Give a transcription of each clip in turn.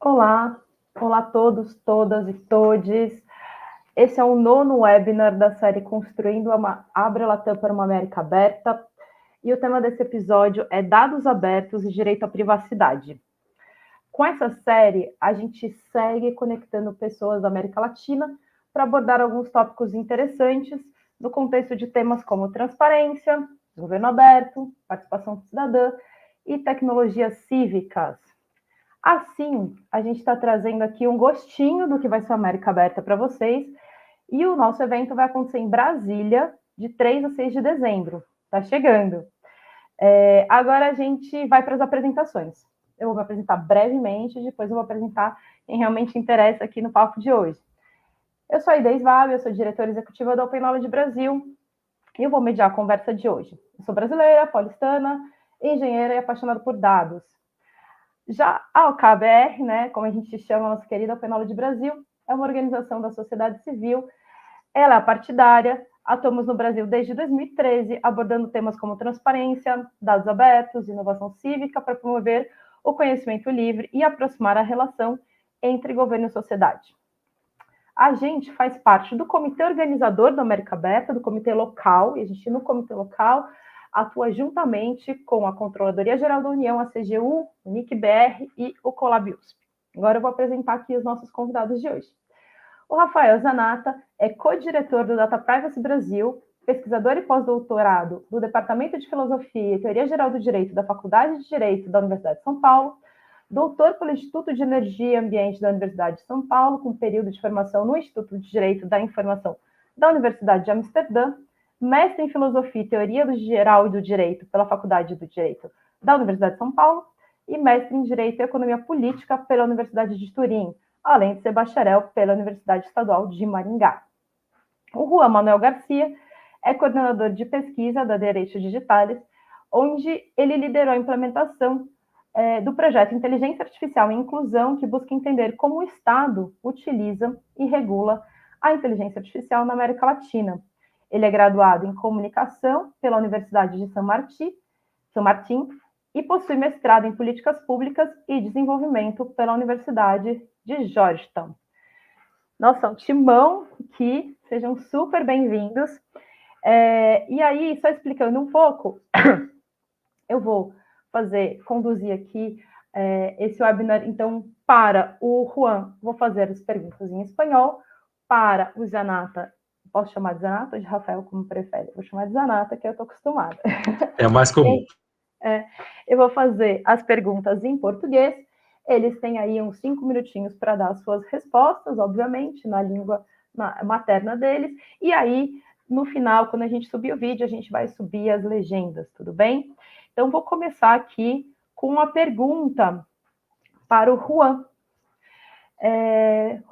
Olá, olá a todos, todas e todes. Esse é o nono webinar da série Construindo a Abre Latam para uma América Aberta. E o tema desse episódio é Dados Abertos e Direito à Privacidade. Com essa série, a gente segue conectando pessoas da América Latina para abordar alguns tópicos interessantes no contexto de temas como transparência, governo aberto, participação cidadã e tecnologias cívicas. Assim, a gente está trazendo aqui um gostinho do que vai ser a América Aberta para vocês. E o nosso evento vai acontecer em Brasília, de 3 a 6 de dezembro. Está chegando. Agora a gente vai para as apresentações. Eu vou me apresentar brevemente, depois eu vou apresentar quem realmente interessa aqui no papo de hoje. Eu sou a Ida Svab, eu sou diretora executiva da Open Knowledge Brasil, e eu vou mediar a conversa de hoje. Eu sou brasileira, paulistana, engenheira e apaixonada por dados. Já a OKBR, né, como a gente chama a nossa querida Open Knowledge Brasil, é uma organização da sociedade civil, ela é partidária, atuamos no Brasil desde 2013, abordando temas como transparência, dados abertos, inovação cívica, para promover o conhecimento livre e aproximar a relação entre governo e sociedade. A gente faz parte do comitê organizador da América Aberta, do comitê local, e a gente no comitê local atua juntamente com a Controladoria Geral da União, a CGU, o NIC-BR e o Colab USP. Agora eu vou apresentar aqui os nossos convidados de hoje. O Rafael Zanata é co-diretor do Data Privacy Brasil, pesquisador e pós-doutorado do Departamento de Filosofia e Teoria Geral do Direito da Faculdade de Direito da Universidade de São Paulo, doutor pelo Instituto de Energia e Ambiente da Universidade de São Paulo, com período de formação no Instituto de Direito da Informação da Universidade de Amsterdã, mestre em Filosofia e Teoria do Geral e do Direito pela Faculdade do Direito da Universidade de São Paulo e mestre em Direito e Economia Política pela Universidade de Turim, além de ser bacharel pela Universidade Estadual de Maringá. O Juan Manuel Garcia é coordenador de pesquisa da Direitos Digitais, onde ele liderou a implementação do projeto Inteligência Artificial e Inclusão, que busca entender como o Estado utiliza e regula a inteligência artificial na América Latina. Ele é graduado em Comunicação pela Universidade de São Martín e possui mestrado em Políticas Públicas e Desenvolvimento pela Universidade de Georgetown. Nossa, um timão aqui, sejam super bem-vindos. E aí, só explicando um pouco, eu vou conduzir aqui esse webinar. Então, para o Juan, vou fazer as perguntas em espanhol. Para o Zanata, posso chamar de Zanata ou de Rafael, como prefere? Vou chamar de Zanata, que eu estou acostumada. É o mais comum. Eu vou fazer as perguntas em português. Eles têm aí uns 5 minutinhos para dar as suas respostas, obviamente, na língua materna deles. E aí, no final, quando a gente subir o vídeo, a gente vai subir as legendas, tudo bem? Então, vou começar aqui com uma pergunta para o Juan.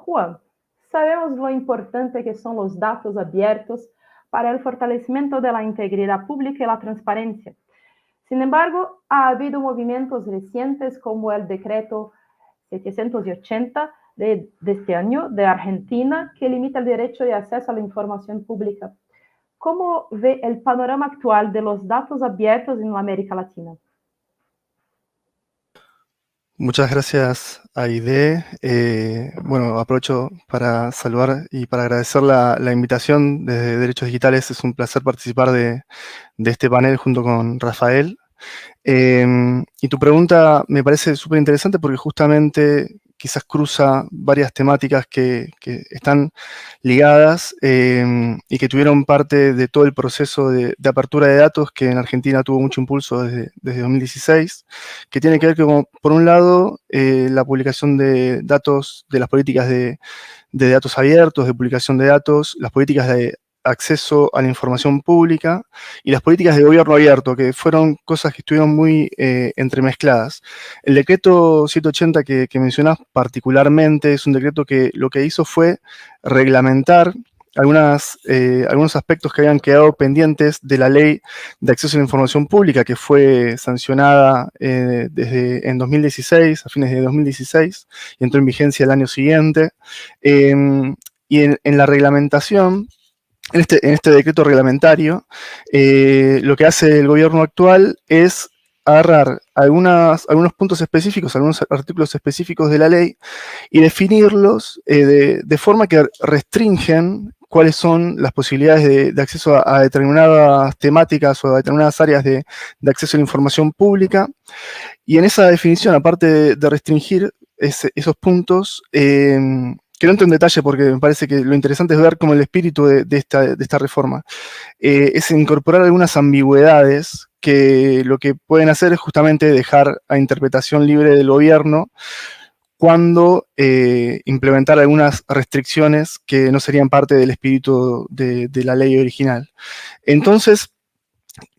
Juan, sabemos lo importante que son los datos abiertos para el fortalecimiento de la integridad pública y la transparencia. Sin embargo, ha habido movimientos recientes como el decreto 780 de este año de Argentina que limita el derecho de acceso a la información pública. ¿Cómo ve el panorama actual de los datos abiertos en la América Latina? Muchas gracias, Aide. Bueno, aprovecho para saludar y para agradecer la invitación desde Derechos Digitales. Es un placer participar de este panel junto con Rafael. Y tu pregunta me parece súper interesante porque justamente quizás cruza varias temáticas que están ligadas y que tuvieron parte de todo el proceso de apertura de datos que en Argentina tuvo mucho impulso desde 2016, que tiene que ver con, por un lado, la publicación de datos, de las políticas de datos abiertos, de publicación de datos, las políticas de acceso a la información pública y las políticas de gobierno abierto, que fueron cosas que estuvieron muy entremezcladas. El decreto 780 que mencionás particularmente es un decreto que lo que hizo fue reglamentar algunos aspectos que habían quedado pendientes de la Ley de Acceso a la Información Pública, que fue sancionada en 2016, a fines de 2016, y entró en vigencia el año siguiente. Y en la reglamentación, en este decreto reglamentario, lo que hace el gobierno actual es agarrar algunos puntos específicos, algunos artículos específicos de la ley y definirlos de forma que restringen cuáles son las posibilidades de acceso a determinadas temáticas o a determinadas áreas de acceso a la información pública. Y en esa definición, aparte de restringir esos puntos, que no entro en detalle porque me parece que lo interesante es ver cómo el espíritu de esta reforma es incorporar algunas ambigüedades que lo que pueden hacer es justamente dejar a interpretación libre del gobierno cuando implementar algunas restricciones que no serían parte del espíritu de la ley original. Entonces,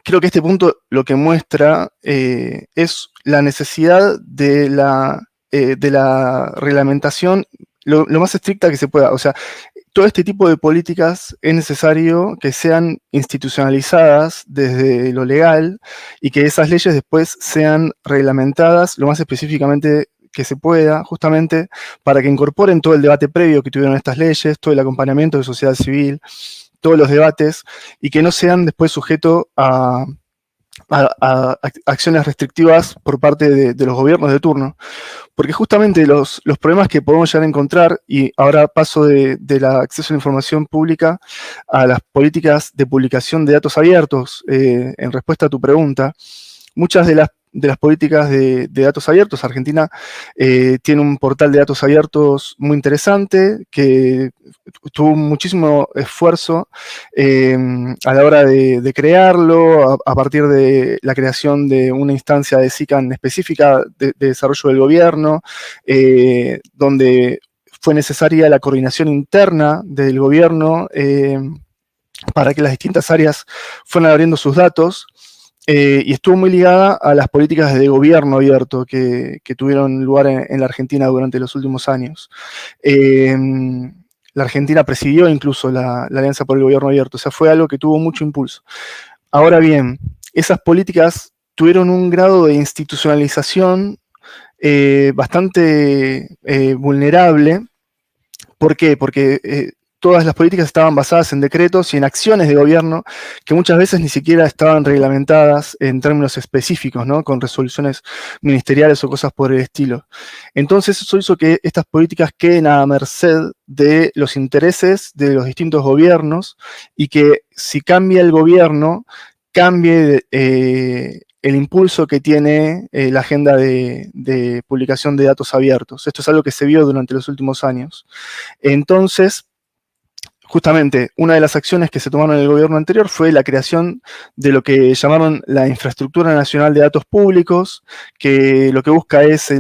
creo que este punto lo que muestra es la necesidad de la reglamentación lo más estricta que se pueda. O sea, todo este tipo de políticas es necesario que sean institucionalizadas desde lo legal y que esas leyes después sean reglamentadas lo más específicamente que se pueda, justamente para que incorporen todo el debate previo que tuvieron estas leyes, todo el acompañamiento de sociedad civil, todos los debates, y que no sean después sujetos a acciones restrictivas por parte de los gobiernos de turno. Porque justamente los problemas que podemos llegar a encontrar, y ahora paso del acceso a la información pública a las políticas de publicación de datos abiertos, en respuesta a tu pregunta, muchas de las políticas de datos abiertos, Argentina tiene un portal de datos abiertos muy interesante, que tuvo muchísimo esfuerzo a la hora de crearlo, a partir de la creación de una instancia de SICAN específica de desarrollo del gobierno, donde fue necesaria la coordinación interna del gobierno para que las distintas áreas fueran abriendo sus datos. Y estuvo muy ligada a las políticas de gobierno abierto que tuvieron lugar en la Argentina durante los últimos años. La Argentina presidió incluso la Alianza por el Gobierno Abierto, o sea, fue algo que tuvo mucho impulso. Ahora bien, esas políticas tuvieron un grado de institucionalización bastante vulnerable. ¿Por qué? Porque todas las políticas estaban basadas en decretos y en acciones de gobierno que muchas veces ni siquiera estaban reglamentadas en términos específicos, ¿no? Con resoluciones ministeriales o cosas por el estilo. Entonces eso hizo que estas políticas queden a merced de los intereses de los distintos gobiernos y que si cambia el gobierno, cambie el impulso que tiene la agenda de publicación de datos abiertos. Esto es algo que se vio durante los últimos años. Entonces, justamente, una de las acciones que se tomaron en el gobierno anterior fue la creación de lo que llamaron la Infraestructura Nacional de Datos Públicos, que lo que busca es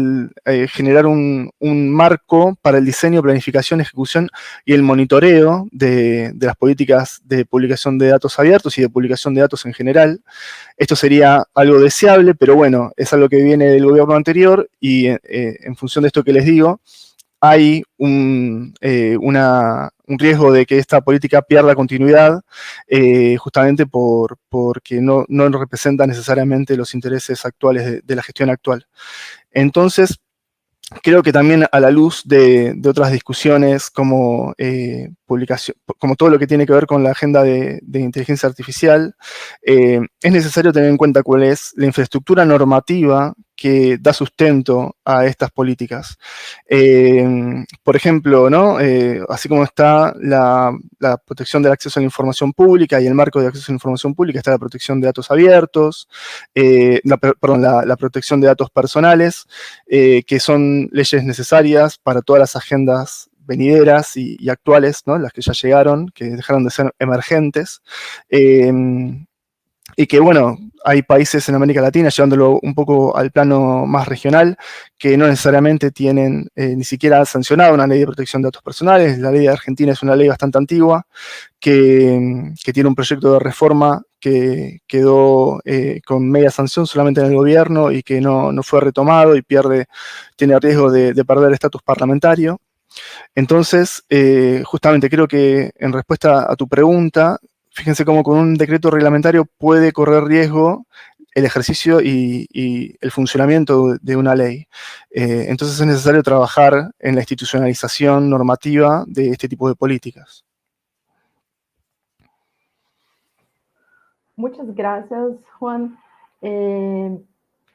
generar un marco para el diseño, planificación, ejecución y el monitoreo de las políticas de publicación de datos abiertos y de publicación de datos en general. Esto sería algo deseable, pero bueno, es algo que viene del gobierno anterior y en función de esto que les digo, hay un riesgo de que esta política pierda continuidad justamente porque no representa necesariamente los intereses actuales de la gestión actual. Entonces, creo que también a la luz de otras discusiones como publicación, como todo lo que tiene que ver con la agenda de inteligencia artificial, es necesario tener en cuenta cuál es la infraestructura normativa que da sustento a estas políticas. Por ejemplo, ¿no? Así como está la protección del acceso a la información pública y el marco de acceso a la información pública, está la protección de datos abiertos, la protección de datos personales, que son leyes necesarias para todas las agendas venideras y actuales, ¿no? Las que ya llegaron, que dejaron de ser emergentes. Y que, bueno, hay países en América Latina, llevándolo un poco al plano más regional, que no necesariamente tienen ni siquiera sancionado una ley de protección de datos personales. La ley de Argentina es una ley bastante antigua, que tiene un proyecto de reforma que quedó con media sanción solamente en el gobierno y que no fue retomado y tiene riesgo de perder estatus parlamentario. Entonces, justamente creo que en respuesta a tu pregunta, fíjense cómo con un decreto reglamentario puede correr riesgo el ejercicio y el funcionamiento de una ley. Entonces es necesario trabajar en la institucionalización normativa de este tipo de políticas. Muchas gracias, Juan.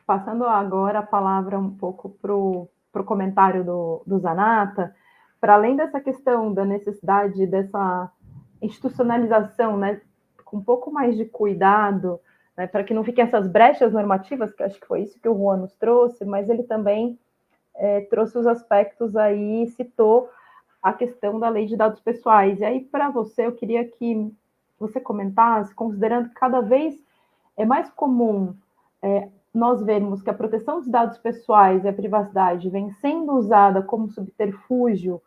passando agora a palavra um pouco para o comentário do Zanata, para além dessa questão da necessidade dessa institucionalização, né, com um pouco mais de cuidado, né, para que não fiquem essas brechas normativas, que acho que foi isso que o Juan nos trouxe, mas ele também trouxe os aspectos aí, citou a questão da lei de dados pessoais. E aí, para você, eu queria que você comentasse, considerando que cada vez é mais comum nós vermos que a proteção dos dados pessoais e a privacidade vem sendo usada como subterfúgio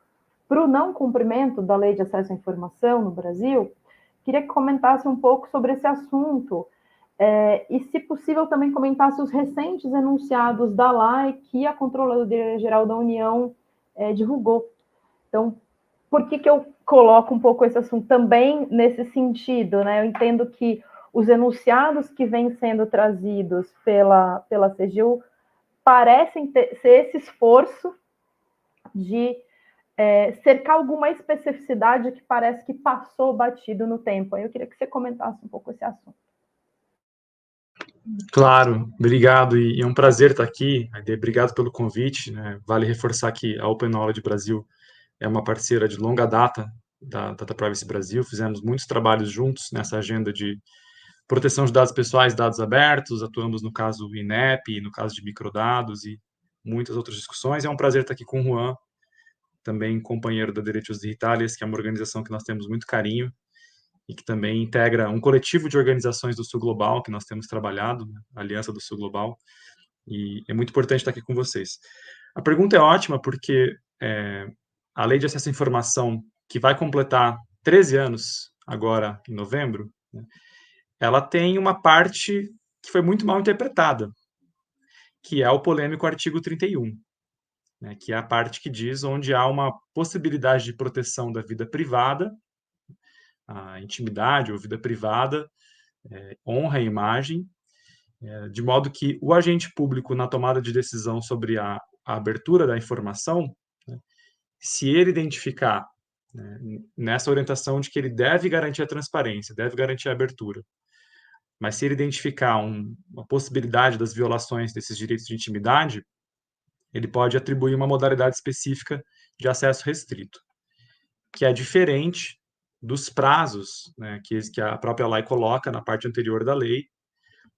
para o não cumprimento da lei de acesso à informação no Brasil, queria que comentasse um pouco sobre esse assunto e, se possível, também comentasse os recentes enunciados da lei que a Controladoria Geral da União divulgou. Então, por que eu coloco um pouco esse assunto também nesse sentido, né? Eu entendo que os enunciados que vêm sendo trazidos pela CGU parecem ser esse esforço de cercar alguma especificidade que parece que passou batido no tempo. Eu queria que você comentasse um pouco esse assunto. Claro, obrigado, e é um prazer estar aqui. Obrigado pelo convite, né? Vale reforçar que a Open Knowledge Brasil é uma parceira de longa data da Data Privacy Brasil. Fizemos muitos trabalhos juntos nessa agenda de proteção de dados pessoais, dados abertos, atuamos no caso do INEP, no caso de microdados e muitas outras discussões. É um prazer estar aqui com o Juan, também companheiro da Direitos Digitais, que é uma organização que nós temos muito carinho e que também integra um coletivo de organizações do Sul Global, que nós temos trabalhado, né, a Aliança do Sul Global, e é muito importante estar aqui com vocês. A pergunta é ótima porque a Lei de Acesso à Informação, que vai completar 13 anos agora em novembro, né, ela tem uma parte que foi muito mal interpretada, que é o polêmico artigo 31, né, que é a parte que diz onde há uma possibilidade de proteção da vida privada, a intimidade ou vida privada, honra a imagem, de modo que o agente público, na tomada de decisão sobre a abertura da informação, né, se ele identificar, né, nessa orientação de que ele deve garantir a transparência, deve garantir a abertura, mas se ele identificar uma possibilidade das violações desses direitos de intimidade, ele pode atribuir uma modalidade específica de acesso restrito, que é diferente dos prazos, né, que a própria lei coloca na parte anterior da lei,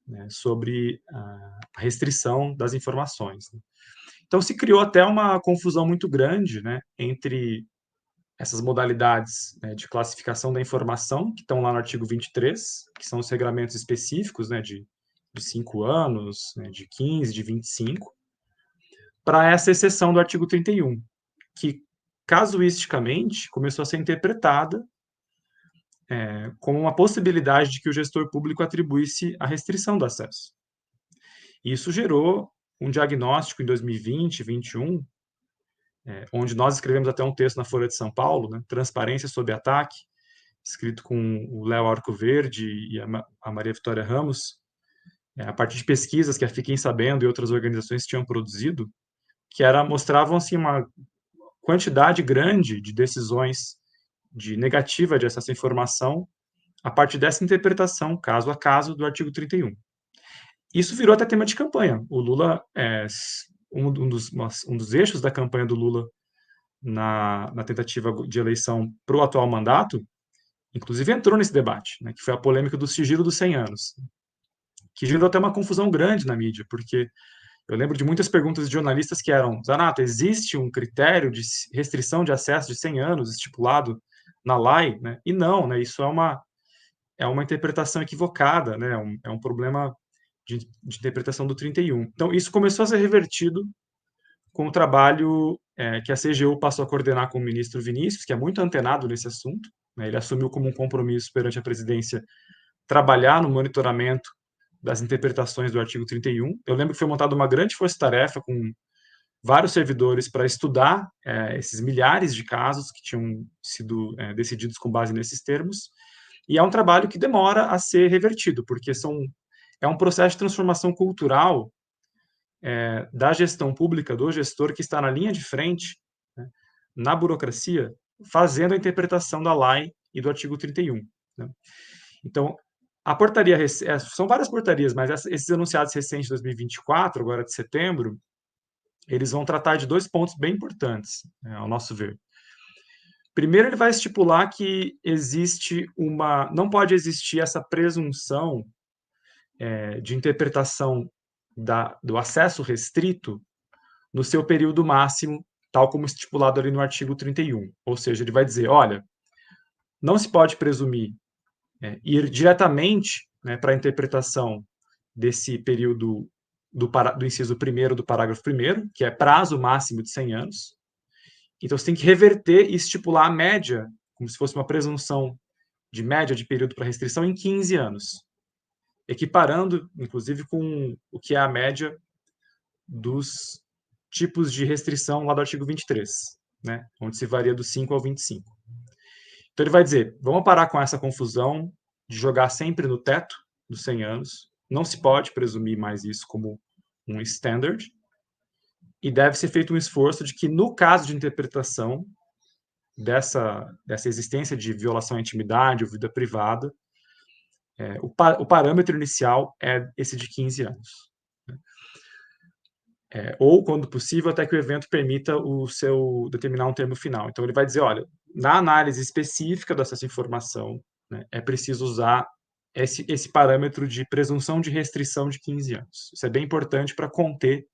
né, sobre a restrição das informações. Então, se criou até uma confusão muito grande, né, entre essas modalidades, né, de classificação da informação, que estão lá no artigo 23, que são os regramentos específicos, né, de 5 anos, né, de 15, de 25, para essa exceção do artigo 31, que casuisticamente começou a ser interpretada como uma possibilidade de que o gestor público atribuísse a restrição do acesso. Isso gerou um diagnóstico em 2020, 2021, onde nós escrevemos até um texto na Folha de São Paulo, né, Transparência sob Ataque, escrito com o Léo Arcoverde e a Maria Vitória Ramos, a partir de pesquisas que a Fiquem Sabendo e outras organizações tinham produzido, que mostravam assim, uma quantidade grande de decisões de negativa de acesso à informação a partir dessa interpretação, caso a caso, do artigo 31. Isso virou até tema de campanha. O Lula, um dos eixos da campanha do Lula na tentativa de eleição para o atual mandato, inclusive entrou nesse debate, né, que foi a polêmica do sigilo dos 100 anos, que gerou até uma confusão grande na mídia, porque eu lembro de muitas perguntas de jornalistas que eram: Zanata, existe um critério de restrição de acesso de 100 anos estipulado na lei? Né? E não, né, isso é uma interpretação equivocada, né, é um problema de interpretação do 31. Então, isso começou a ser revertido com o trabalho que a CGU passou a coordenar com o ministro Vinícius, que é muito antenado nesse assunto, né, ele assumiu como um compromisso perante a presidência trabalhar no monitoramento das interpretações do artigo 31. Eu lembro que foi montada uma grande força-tarefa com vários servidores para estudar esses milhares de casos que tinham sido decididos com base nesses termos, e é um trabalho que demora a ser revertido, porque é um processo de transformação cultural da gestão pública, do gestor que está na linha de frente, né, na burocracia, fazendo a interpretação da lei e do artigo 31. Né? Então, A portaria, são várias portarias, mas esses enunciados recentes de 2024, agora de setembro, eles vão tratar de 2 pontos bem importantes, né, ao nosso ver. Primeiro, ele vai estipular que não pode existir essa presunção de interpretação do acesso restrito no seu período máximo, tal como estipulado ali no artigo 31. Ou seja, ele vai dizer, olha, não se pode presumir ir diretamente, né, para a interpretação desse período do inciso 1º do parágrafo 1º, que é prazo máximo de 100 anos. Então, você tem que reverter e estipular a média, como se fosse uma presunção de média de período para restrição em 15 anos, equiparando, inclusive, com o que é a média dos tipos de restrição lá do artigo 23, né, onde se varia do 5 ao 25. Então, ele vai dizer, vamos parar com essa confusão de jogar sempre no teto dos 100 anos, não se pode presumir mais isso como um standard, e deve ser feito um esforço de que, no caso de interpretação dessa existência de violação à intimidade ou vida privada, o parâmetro inicial é esse de 15 anos. Ou, quando possível, até que o evento permita determinar um termo final. Então, ele vai dizer, olha, na análise específica dessa informação, né, é preciso usar esse parâmetro de presunção de restrição de 15 anos. Isso é bem importante para conter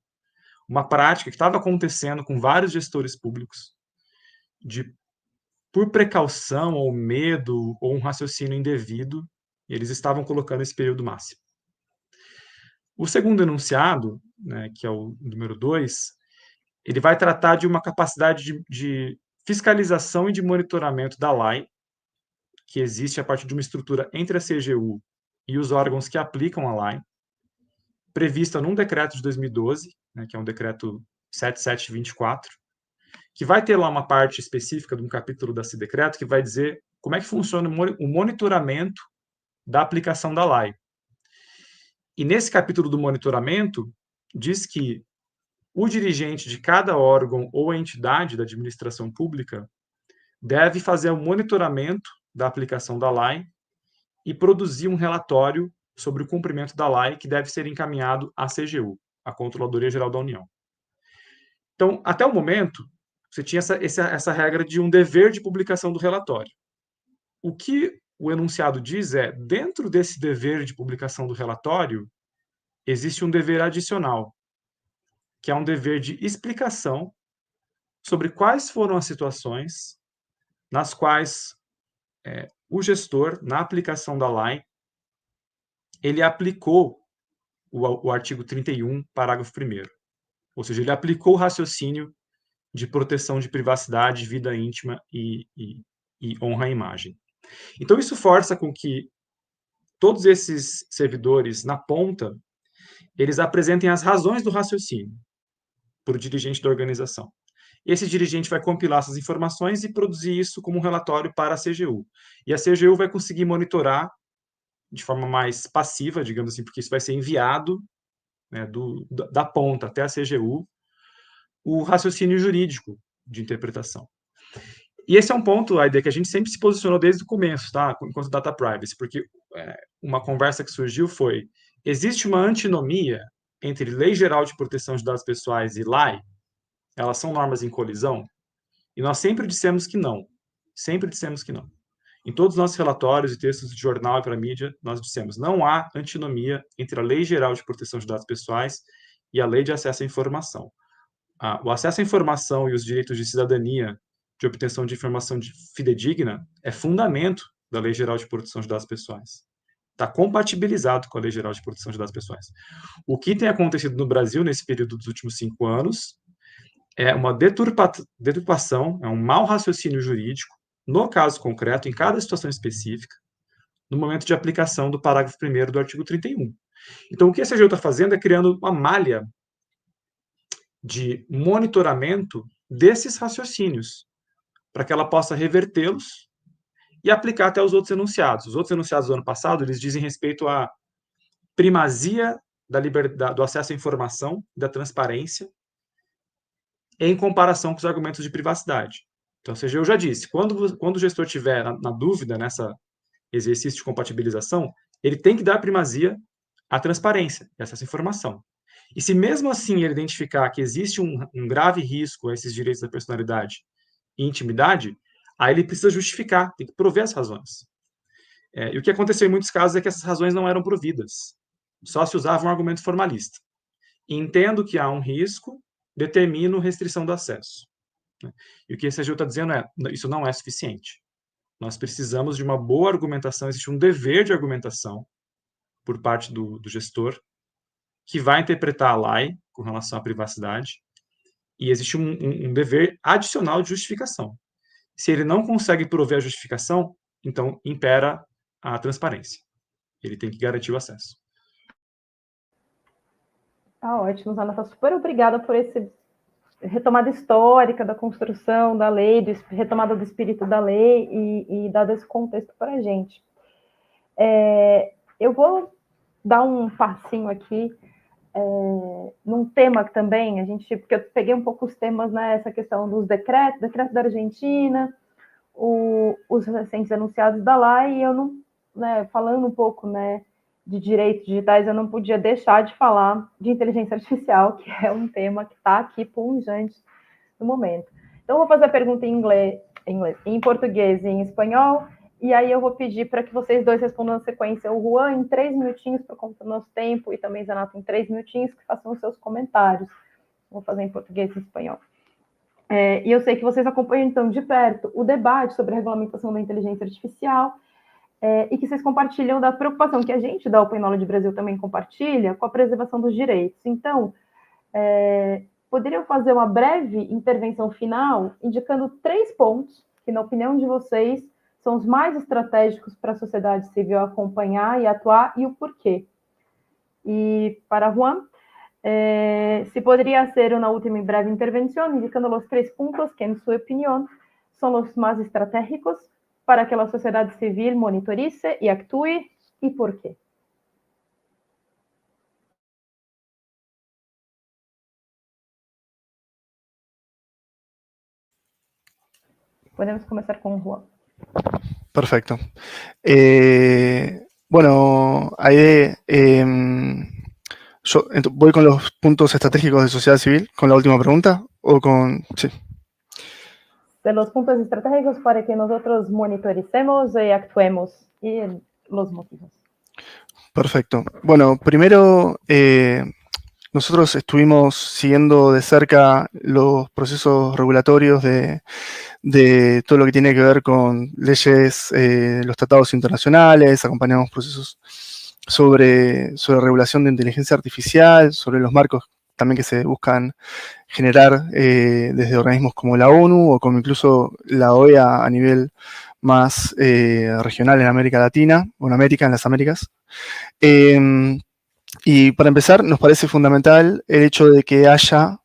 uma prática que estava acontecendo com vários gestores públicos, por precaução ou medo ou um raciocínio indevido, eles estavam colocando esse período máximo. O segundo enunciado, né, que é o número 2, ele vai tratar de uma capacidade de fiscalização e de monitoramento da lei, que existe a partir de uma estrutura entre a CGU e os órgãos que aplicam a lei, prevista num decreto de 2012, né, que é um decreto 7724, que vai ter lá uma parte específica de um capítulo desse decreto que vai dizer como é que funciona o monitoramento da aplicação da lei. E nesse capítulo do monitoramento, diz que o dirigente de cada órgão ou entidade da administração pública deve fazer um monitoramento da aplicação da lei e produzir um relatório sobre o cumprimento da lei que deve ser encaminhado à CGU, a Controladoria Geral da União. Então, até o momento, você tinha essa regra de um dever de publicação do relatório. O que o enunciado diz é, dentro desse dever de publicação do relatório, existe um dever adicional, que é um dever de explicação sobre quais foram as situações nas quais o gestor, na aplicação da lei, ele aplicou o artigo 31, parágrafo 1º. Ou seja, ele aplicou o raciocínio de proteção de privacidade, vida íntima e honra à imagem. Então, isso força com que todos esses servidores, na ponta, eles apresentem as razões do raciocínio para o dirigente da organização. Esse dirigente vai compilar essas informações e produzir isso como um relatório para a CGU. E a CGU vai conseguir monitorar de forma mais passiva, digamos assim, porque isso vai ser enviado, né, da ponta até a CGU, o raciocínio jurídico de interpretação. E esse é um ponto, Aide, que a gente sempre se posicionou desde o começo, tá? Enquanto Data Privacy, porque uma conversa que surgiu foi, existe uma antinomia entre Lei Geral de Proteção de Dados Pessoais e lei? Elas são normas em colisão? E nós sempre dissemos que não. Sempre dissemos que não. Em todos os nossos relatórios e textos de jornal e para a mídia, nós dissemos, não há antinomia entre a Lei Geral de Proteção de Dados Pessoais e a Lei de Acesso à Informação. O acesso à informação e os direitos de cidadania de obtenção de informação fidedigna é fundamento da Lei Geral de Proteção de Dados Pessoais. Está compatibilizado com a Lei Geral de Proteção de Dados Pessoais. O que tem acontecido no Brasil nesse período dos últimos 5 anos é uma deturpação, é um mau raciocínio jurídico, no caso concreto, em cada situação específica, no momento de aplicação do parágrafo 1º do artigo 31. Então, o que a CGU está fazendo é criando uma malha de monitoramento desses raciocínios, para que ela possa revertê-los e aplicar até os outros enunciados. Os outros enunciados do ano passado, eles dizem respeito à primazia do acesso à informação, da transparência, em comparação com os argumentos de privacidade. Então, ou seja, eu já disse, quando o gestor tiver na dúvida nessa exercício de compatibilização, ele tem que dar primazia à transparência, a essa informação. E se mesmo assim ele identificar que existe um grave risco a esses direitos da personalidade e intimidade, aí ele precisa justificar, tem que prover as razões. E o que aconteceu em muitos casos é que essas razões não eram providas, só se usava um argumento formalista. Entendo que há um risco, determino restrição do acesso. E o que a CGU está dizendo é, isso não é suficiente. Nós precisamos de uma boa argumentação, existe um dever de argumentação por parte do gestor, que vai interpretar a lei com relação à privacidade, e existe um dever adicional de justificação. Se ele não consegue prover a justificação, então impera a transparência. Ele tem que garantir o acesso. Tá ótimo, Zanata. Super obrigada por esse retomada histórica da construção da lei, retomada do espírito da lei e dado esse contexto para a gente. Eu vou dar um passinho aqui num tema que também porque eu peguei um pouco os temas, né, essa questão dos decreto da Argentina, os recentes enunciados da lei, e eu não, né, falando um pouco, né, de direitos digitais, eu não podia deixar de falar de inteligência artificial, que é um tema que está aqui pungente no momento. Então, eu vou fazer a pergunta em inglês, em português e em espanhol, e aí eu vou pedir para que vocês dois respondam na sequência. O Juan em 3 minutinhos, por conta do nosso tempo, e também Zanata em 3 minutinhos, que façam os seus comentários. Vou fazer em português e em espanhol. E eu sei que vocês acompanham, então, de perto o debate sobre a regulamentação da inteligência artificial, e que vocês compartilham da preocupação que a gente da Open Knowledge Brasil também compartilha com a preservação dos direitos. Então, poderiam fazer uma breve intervenção final, indicando 3 pontos que, na opinião de vocês, são os mais estratégicos para a sociedade civil acompanhar e atuar, e o porquê. E para Juan, se podría hacer una última y breve intervención indicando los 3 puntos que, en su opinión, son los más estratégicos para que la sociedad civil monitorice y actúe, y por qué. Podemos comenzar con Juan. Perfecto. Bueno, Aide, yo voy con los puntos estratégicos de sociedad civil, con la última pregunta, o con... Sí. De los puntos estratégicos para que nosotros monitoricemos y actuemos, y los motivos. Perfecto. Bueno, primero, nosotros estuvimos siguiendo de cerca los procesos regulatorios de todo lo que tiene que ver con leyes, los tratados internacionales, acompañamos procesos sobre regulación de inteligencia artificial, sobre los marcos también que se buscan generar desde organismos como la ONU o como incluso la OEA a nivel más regional en América Latina, o en América, en las Américas. Y para empezar, nos parece fundamental el hecho de que haya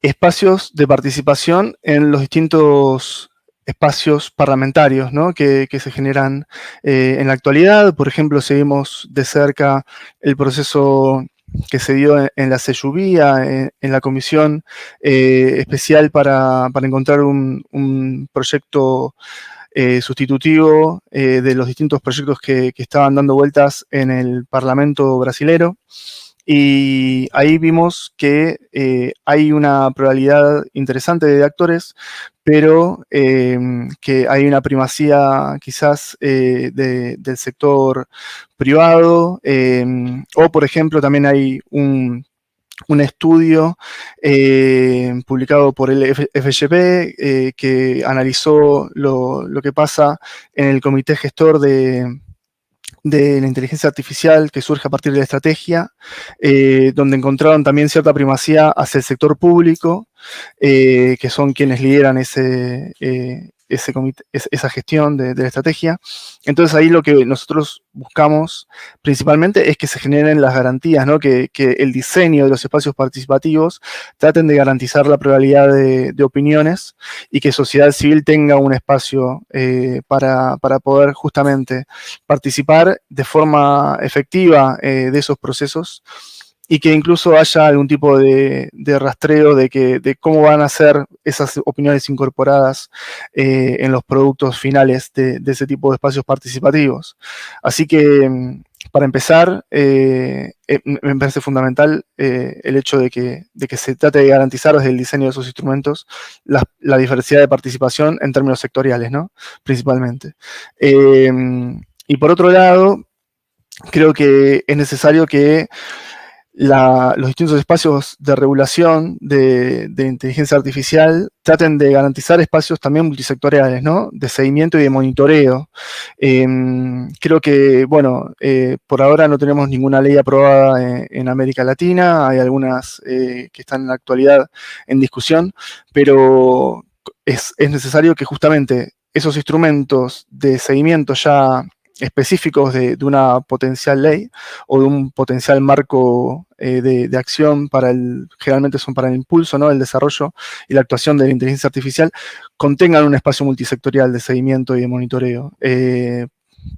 espacios de participación en los distintos espacios parlamentarios, ¿no?, que se generan en la actualidad. Por ejemplo, seguimos de cerca el proceso que se dio en la CEYUBIA, en la comisión especial para encontrar un proyecto sustitutivo de los distintos proyectos que estaban dando vueltas en el Parlamento brasilero. Y ahí vimos que hay una pluralidad interesante de actores, pero que hay una primacía quizás del sector privado, o por ejemplo también hay un estudio publicado por el FGP que analizó lo que pasa en el comité gestor de la inteligencia artificial que surge a partir de la estrategia, donde encontraron también cierta primacía hacia el sector público, que son quienes lideran ese comité, esa gestión de la estrategia. Entonces ahí lo que nosotros buscamos principalmente es que se generen las garantías, ¿no?, que el diseño de los espacios participativos traten de garantizar la pluralidad de opiniones y que sociedad civil tenga un espacio para poder justamente participar de forma efectiva de esos procesos, y que incluso haya algún tipo de rastreo de cómo van a ser esas opiniones incorporadas en los productos finales de ese tipo de espacios participativos. Así que Para empezar, me parece fundamental el hecho de que se trate de garantizar desde el diseño de esos instrumentos la diversidad de participación en términos sectoriales, ¿no? Principalmente. Y por otro lado, creo que es necesario que los distintos espacios de regulación de inteligencia artificial traten de garantizar espacios también multisectoriales, ¿no? De seguimiento y de monitoreo. Creo que, bueno, por ahora no tenemos ninguna ley aprobada en América Latina, hay algunas que están en la actualidad en discusión, pero es necesario que justamente esos instrumentos de seguimiento ya específicos de una potencial ley o de un potencial marco de acción generalmente son para el impulso, ¿no? El desarrollo y la actuación de la inteligencia artificial, contengan un espacio multisectorial de seguimiento y de monitoreo,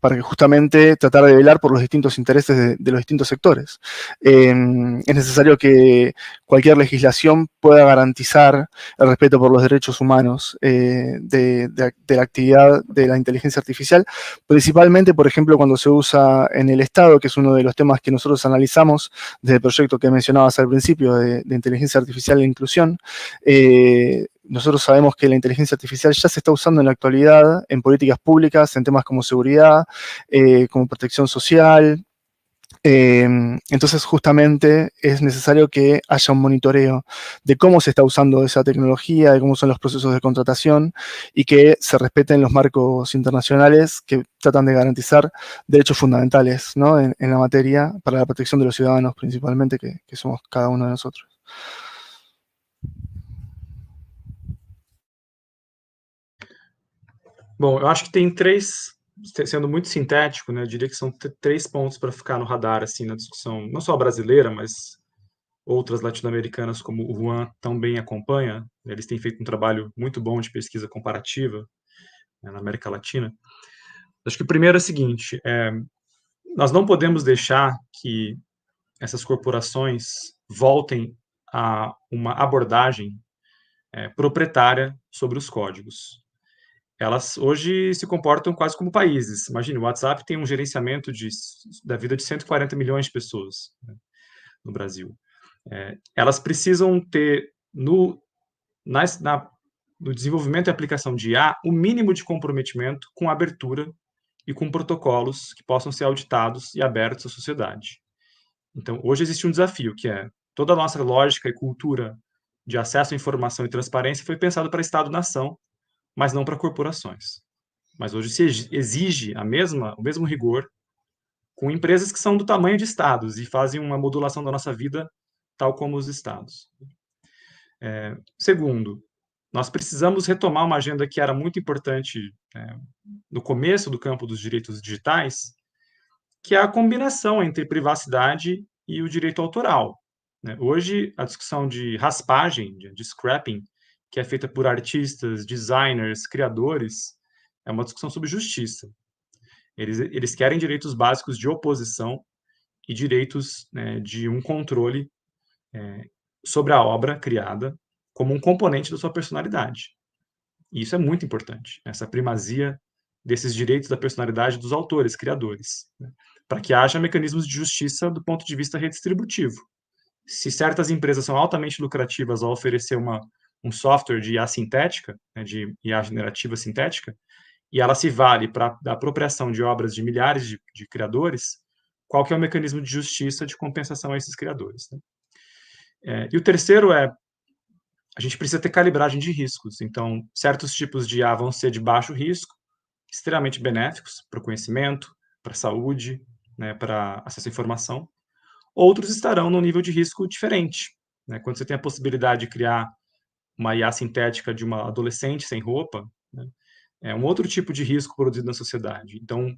para que justamente tratar de velar por los distintos intereses de los distintos sectores. Es necesario que cualquier legislación pueda garantizar el respeto por los derechos humanos de la actividad de la inteligencia artificial, principalmente, por ejemplo, cuando se usa en el Estado, que es uno de los temas que nosotros analizamos desde el proyecto que mencionabas al principio de inteligencia artificial e inclusión. Nosotros sabemos que la inteligencia artificial ya se está usando en la actualidad en políticas públicas, en temas como seguridad, como protección social. Entonces, justamente es necesario que haya un monitoreo de cómo se está usando esa tecnología, de cómo son los procesos de contratación y que se respeten los marcos internacionales que tratan de garantizar derechos fundamentales, ¿no? en la materia para la protección de los ciudadanos, principalmente, que somos cada uno de nosotros. Bom, eu acho que tem três, sendo muito sintético, né, eu diria que são três pontos para ficar no radar, assim, na discussão, não só brasileira, mas outras latino-americanas, como o Juan também acompanha. Eles têm feito um trabalho muito bom de pesquisa comparativa, né, na América Latina. Acho que o primeiro é o seguinte, nós não podemos deixar que essas corporações voltem a uma abordagem proprietária sobre os códigos. Elas hoje se comportam quase como países. Imagine, o WhatsApp tem um gerenciamento da vida de 140 milhões de pessoas, né, no Brasil. Elas precisam ter, no desenvolvimento e aplicação de IA, o mínimo de comprometimento com abertura e com protocolos que possam ser auditados e abertos à sociedade. Então, hoje existe um desafio, que é toda a nossa lógica e cultura de acesso à informação e transparência foi pensado para Estado-nação, mas não para corporações. Mas hoje se exige o mesmo rigor com empresas que são do tamanho de estados e fazem uma modulação da nossa vida tal como os estados. Segundo, nós precisamos retomar uma agenda que era muito importante no começo do campo dos direitos digitais, que é a combinação entre privacidade e o direito autoral, né? Hoje, a discussão de raspagem, de scrapping, que é feita por artistas, designers, criadores, é uma discussão sobre justiça. Eles querem direitos básicos de oposição e direitos, né, de um controle sobre a obra criada como um componente da sua personalidade. E isso é muito importante, essa primazia desses direitos da personalidade dos autores, criadores, né, para que haja mecanismos de justiça do ponto de vista redistributivo. Se certas empresas são altamente lucrativas ao oferecer um software de IA sintética, né, de IA generativa sintética, e ela se vale para a apropriação de obras de milhares de criadores, qual que é o mecanismo de justiça de compensação a esses criadores, né? E o terceiro a gente precisa ter calibragem de riscos. Então, certos tipos de IA vão ser de baixo risco, extremamente benéficos para o conhecimento, para a saúde, né, para acesso à informação. Outros estarão num nível de risco diferente, né? Quando você tem a possibilidade de criar uma IA sintética de uma adolescente sem roupa, né, é um outro tipo de risco produzido na sociedade. Então,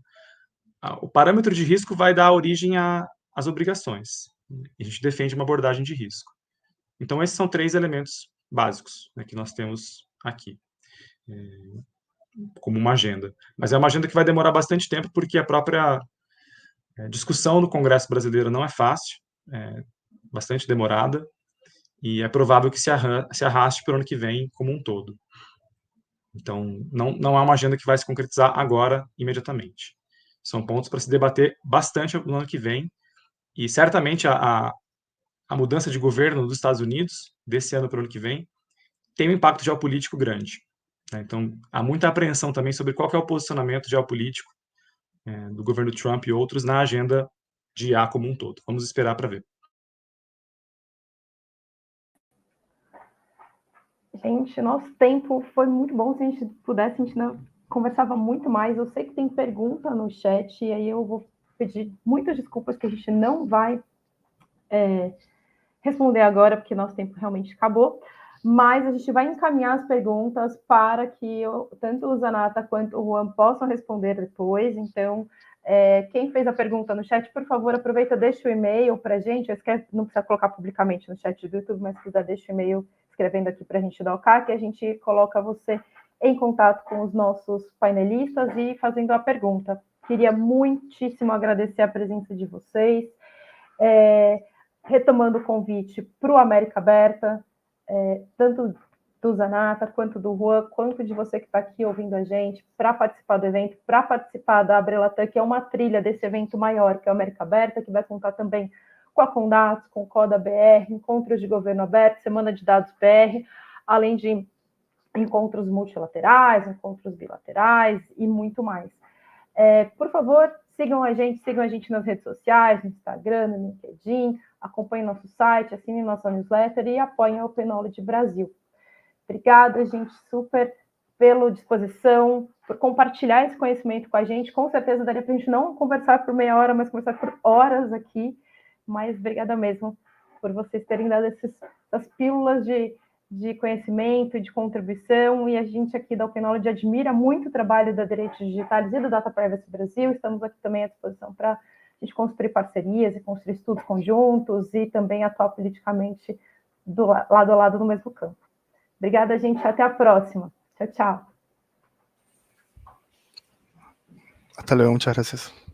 o parâmetro de risco vai dar origem às obrigações. A gente defende uma abordagem de risco. Então, esses são três elementos básicos, né, que nós temos aqui, como uma agenda. Mas é uma agenda que vai demorar bastante tempo, porque a própria discussão no Congresso brasileiro não é fácil, é bastante demorada, e é provável que se arraste para o ano que vem como um todo. Então, não há uma agenda que vai se concretizar agora, imediatamente. São pontos para se debater bastante no ano que vem, e certamente a mudança de governo dos Estados Unidos, desse ano para o ano que vem, tem um impacto geopolítico grande. Então, há muita apreensão também sobre qual que é o posicionamento geopolítico do governo Trump e outros na agenda de IA como um todo. Vamos esperar para ver. Gente, nosso tempo foi muito bom. Se a gente pudesse, a gente não conversava muito mais. Eu sei que tem pergunta no chat, e aí eu vou pedir muitas desculpas que a gente não vai responder agora, porque nosso tempo realmente acabou. Mas a gente vai encaminhar as perguntas para que tanto o Zanata quanto o Juan possam responder depois. Então, quem fez a pergunta no chat, por favor, aproveita, deixa o e-mail para a gente. Não precisa colocar publicamente no chat do YouTube, mas se quiser, deixa o e-mail escrevendo aqui para a gente dar o CAC, que a gente coloca você em contato com os nossos painelistas e fazendo a pergunta. Queria muitíssimo agradecer a presença de vocês. Retomando o convite para o América Aberta, tanto do Zanata, quanto do Juan, quanto de você que está aqui ouvindo a gente, para participar do evento, para participar da Abrelatam, que é uma trilha desse evento maior, que é o América Aberta, que vai contar também com a Condatos, com o CODA BR, encontros de governo aberto, Semana de Dados BR, além de encontros multilaterais, encontros bilaterais e muito mais. Por favor, sigam a gente nas redes sociais, no Instagram, no LinkedIn, acompanhem nosso site, assinem nossa newsletter e apoiem a Open Knowledge Brasil. Obrigada, gente, super pela disposição, por compartilhar esse conhecimento com a gente. Com certeza daria para a gente não conversar por meia hora, mas conversar por horas aqui. Mas obrigada mesmo por vocês terem dado essas pílulas de conhecimento, de contribuição, e a gente aqui da Open Knowledge admira muito o trabalho da Direitos Digitais e do Data Privacy Brasil. Estamos aqui também à disposição para a gente construir parcerias e construir estudos conjuntos e também atuar politicamente lado a lado no mesmo campo. Obrigada, gente. Até a próxima. Tchau, tchau. Hasta luego. Muchas gracias.